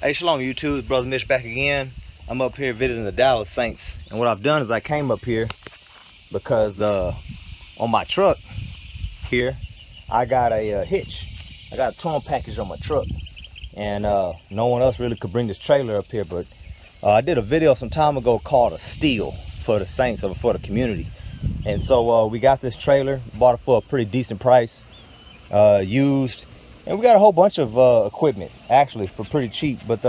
Hey, shalom YouTube, it's Brother Mitch back again. I'm up here visiting the Dallas Saints. And what I've done is I came up here because on my truck here, I got a hitch. I got a towing package on my truck. And no one else really could bring this trailer up here, but I did a video some time ago called a steal for the Saints or for the community. And so we got this trailer, bought it for a pretty decent price, used. And we got a whole bunch of equipment, actually, for pretty cheap. But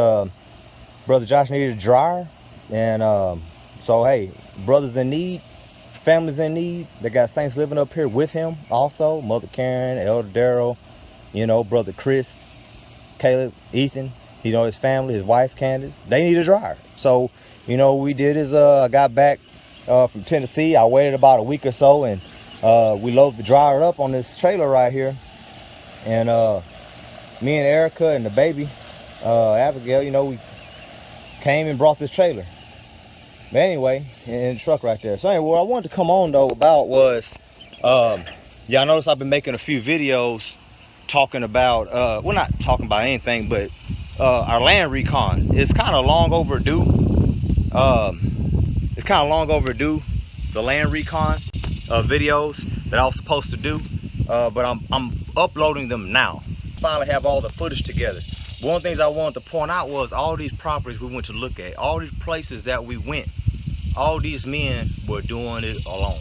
Brother Josh needed a dryer. And so, hey, brothers in need, families in need. They got Saints living up here with him also. Mother Karen, Elder Daryl, you know, Brother Chris, Caleb, Ethan, you know, his family, his wife, Candace. They need a dryer. So, you know, what we did is I got back from Tennessee. I waited about a week or so, and we loaded the dryer up on this trailer right here. And me and Erica and the baby, Abigail, you know, we came and brought this trailer. But anyway, in the truck right there. So anyway, what I wanted to come on though about was, y'all notice I've been making a few videos talking about, well, not talking about anything, but our land recon. It's kind of long overdue. It's kind of long overdue, the land recon videos that I was supposed to do. But I'm uploading them now. Finally have all the footage together. One of the things I wanted to point out was all these properties we went to look at, all these places that we went, all these men were doing it alone.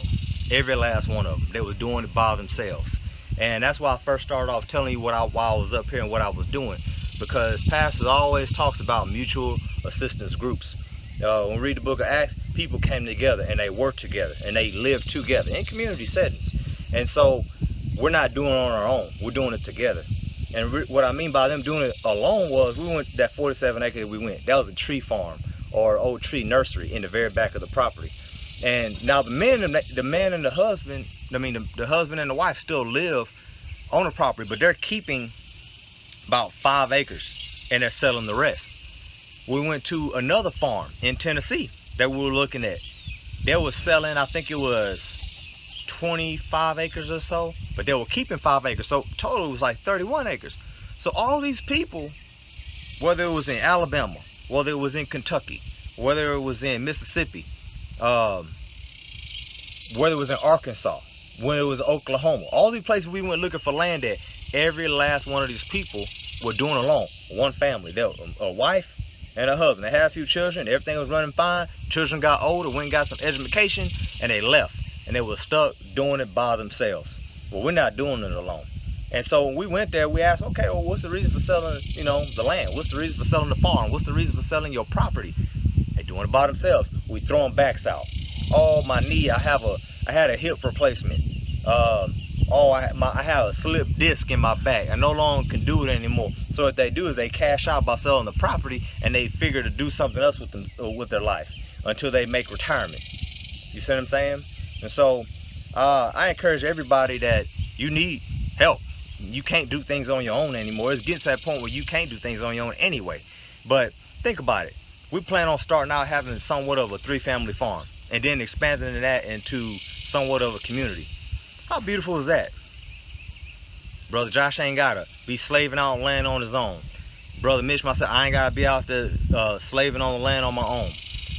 Every last one of them. They were doing it by themselves. And that's why I first started off telling you while I was up here and what I was doing. Because pastors always talks about mutual assistance groups. When we read the book of Acts, people came together and they worked together and they lived together in community settings. And so we're not doing it on our own. We're doing it together. And what I mean by them doing it alone was we went that 47 acres we went. That was a tree farm or old tree nursery in the very back of the property. And now the man and the husband, the husband and the wife still live on the property, but they're keeping about 5 acres and they're selling the rest. We went to another farm in Tennessee that we were looking at. They were selling, I think it was 25 acres or so, but they were keeping 5 acres, so total was like 31 acres. So all these people, whether it was in Alabama, whether it was in Kentucky, whether it was in Mississippi, whether it was in Arkansas, when it was Oklahoma, all these places we went looking for land at, every last one of these people were doing alone. One family, they were a wife and a husband. They had a few children, everything was running fine. Children got older, went and got some education, and they left. And they were stuck doing it by themselves. Well, we're not doing it alone. And so when we went there, we asked, okay, well, what's the reason for selling, you know, the land? What's the reason for selling the farm? What's the reason for selling your property? They're doing it by themselves. We throwing backs out. Oh, my knee, I had a hip replacement. I have a slip disc in my back. I no longer can do it anymore. So what they do is they cash out by selling the property, and they figure to do something else with their life until they make retirement. You see what I'm saying? And so I encourage everybody that you need help. You can't do things on your own anymore. It's getting to that point where you can't do things on your own anyway. But think about it. We plan on starting out having somewhat of a 3-family farm and then expanding that into somewhat of a community. How beautiful is that? Brother Josh ain't gotta be slaving out on land on his own. Brother Mitch, myself, I ain't gotta be out there slaving on the land on my own.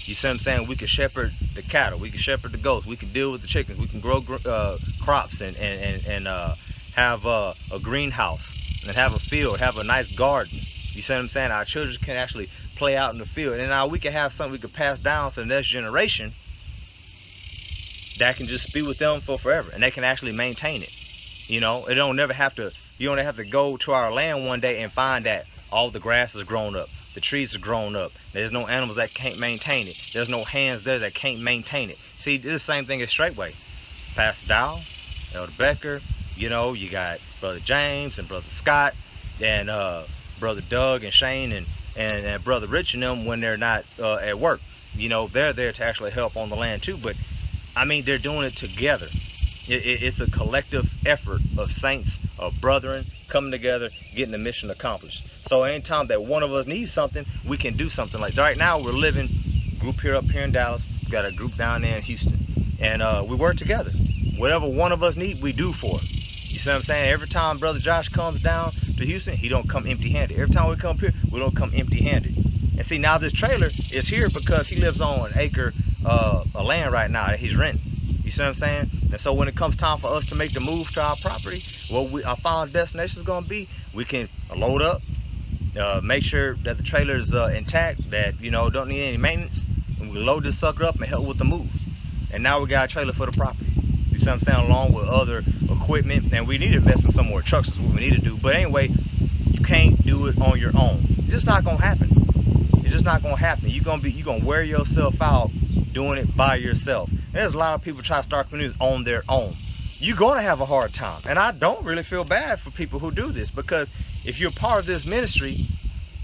You see what I'm saying? We can shepherd the cattle, we can shepherd the goats, we can deal with the chickens, we can grow crops and have a greenhouse and have a field, have a nice garden. You see what I'm saying? Our children can actually play out in the field, and now we can have something we can pass down to the next generation that can just be with them for forever, and they can actually maintain it. You know, you don't have to go to our land one day and find that all the grass is grown up, the trees are grown up, there's no animals that can't maintain it, there's no hands there that can't maintain it. See, this is the same thing as Straightway. Pastor Dow, Elder Becker, you know, you got Brother James and Brother Scott and Brother Doug and Shane and Brother Rich and them when they're not at work. You know, they're there to actually help on the land too, but I mean, they're doing it together. It's a collective effort of saints, of brethren, coming together, getting the mission accomplished. So anytime that one of us needs something, we can do something. Like right now, we're living group here up here in Dallas. We've got a group down there in Houston, and we work together. Whatever one of us need, we do for it. You see what I'm saying? Every time Brother Josh comes down, to Houston, he don't come empty-handed. Every time we come up here, we don't come empty-handed. And see, now this trailer is here because he lives on an acre of land right now that he's renting. You see what I'm saying? And so when it comes time for us to make the move to our property, what our final destination is going to be, we can load up, make sure that the trailer is intact, that, you know, don't need any maintenance, and we load this sucker up and help with the move. And now we got a trailer for the property. You see what I'm saying? Along with other equipment, and we need to invest in some more trucks is what we need to do. But anyway, you can't do it on your own. It's just not gonna happen. It's just not gonna happen. You're gonna wear yourself out doing it by yourself. And there's a lot of people try to start communities on their own. You're gonna have a hard time. And I don't really feel bad for people who do this, because if you're part of this ministry,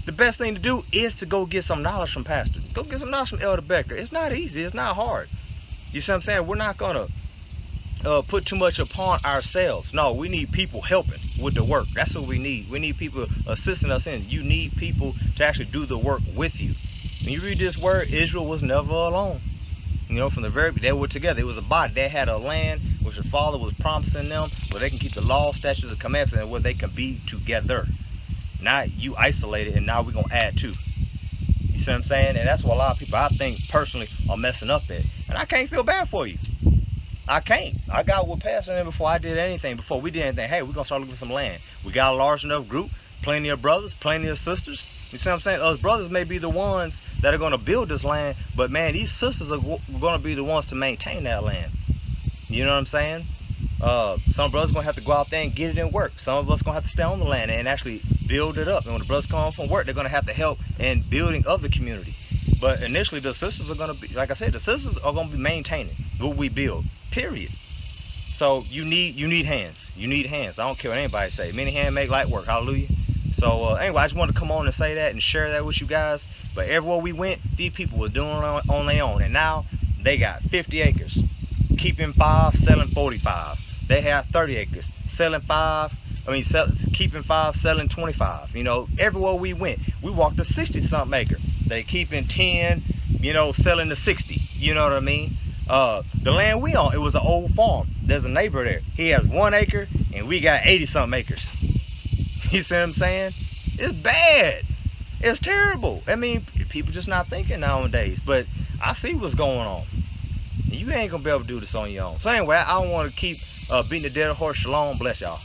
the best thing to do is to go get some knowledge from Pastor. Go get some knowledge from Elder Becker. It's not easy, it's not hard. You see what I'm saying? We're not gonna put too much upon ourselves. No, we need people helping with the work. That's what we need. We need people assisting us in. You need people to actually do the work with you. When you read this word, Israel was never alone. You know, from the very, they were together. It was a body. They had a land which the Father was promising them, where they can keep the law, statutes, and commandments, and where they can be together. Not you isolated, and now we're gonna add to. You see what I'm saying? And that's what a lot of people, I think personally, are messing up at. And I can't feel bad for you. I can't. I got with Pastor in before I did anything, before we did anything. Hey, we're gonna start looking for some land. We got a large enough group, plenty of brothers, plenty of sisters. You see what I'm saying? Us brothers may be the ones that are gonna build this land, but man, these sisters are gonna be the ones to maintain that land. You know what I'm saying? Some brothers gonna have to go out there and get it in work. Some of us gonna have to stay on the land and actually build it up. And when the brothers come home from work, they're gonna have to help in building of the community. But initially, the sisters are gonna be, like I said, the sisters are gonna be maintaining what we build. Period. So you need hands. You need hands. I don't care what anybody say. Many hands make light work. Hallelujah. So anyway, I just wanted to come on and say that and share that with you guys. But everywhere we went, these people were doing it on their own, and now they got 50 acres, keeping 5, selling 45. They have 30 acres, selling 5. Keeping 5, selling 25. You know, everywhere we went, we walked a 60-something acre. They keeping 10, you know, selling the 60. You know what I mean? The land we on, it was an old farm. There's a neighbor there. He has 1 acre, and we got 80-something acres. You see what I'm saying? It's bad. It's terrible. I mean, people just not thinking nowadays. But I see what's going on. You ain't gonna be able to do this on your own. So anyway, I don't want to keep beating the dead horse. Shalom. Bless y'all.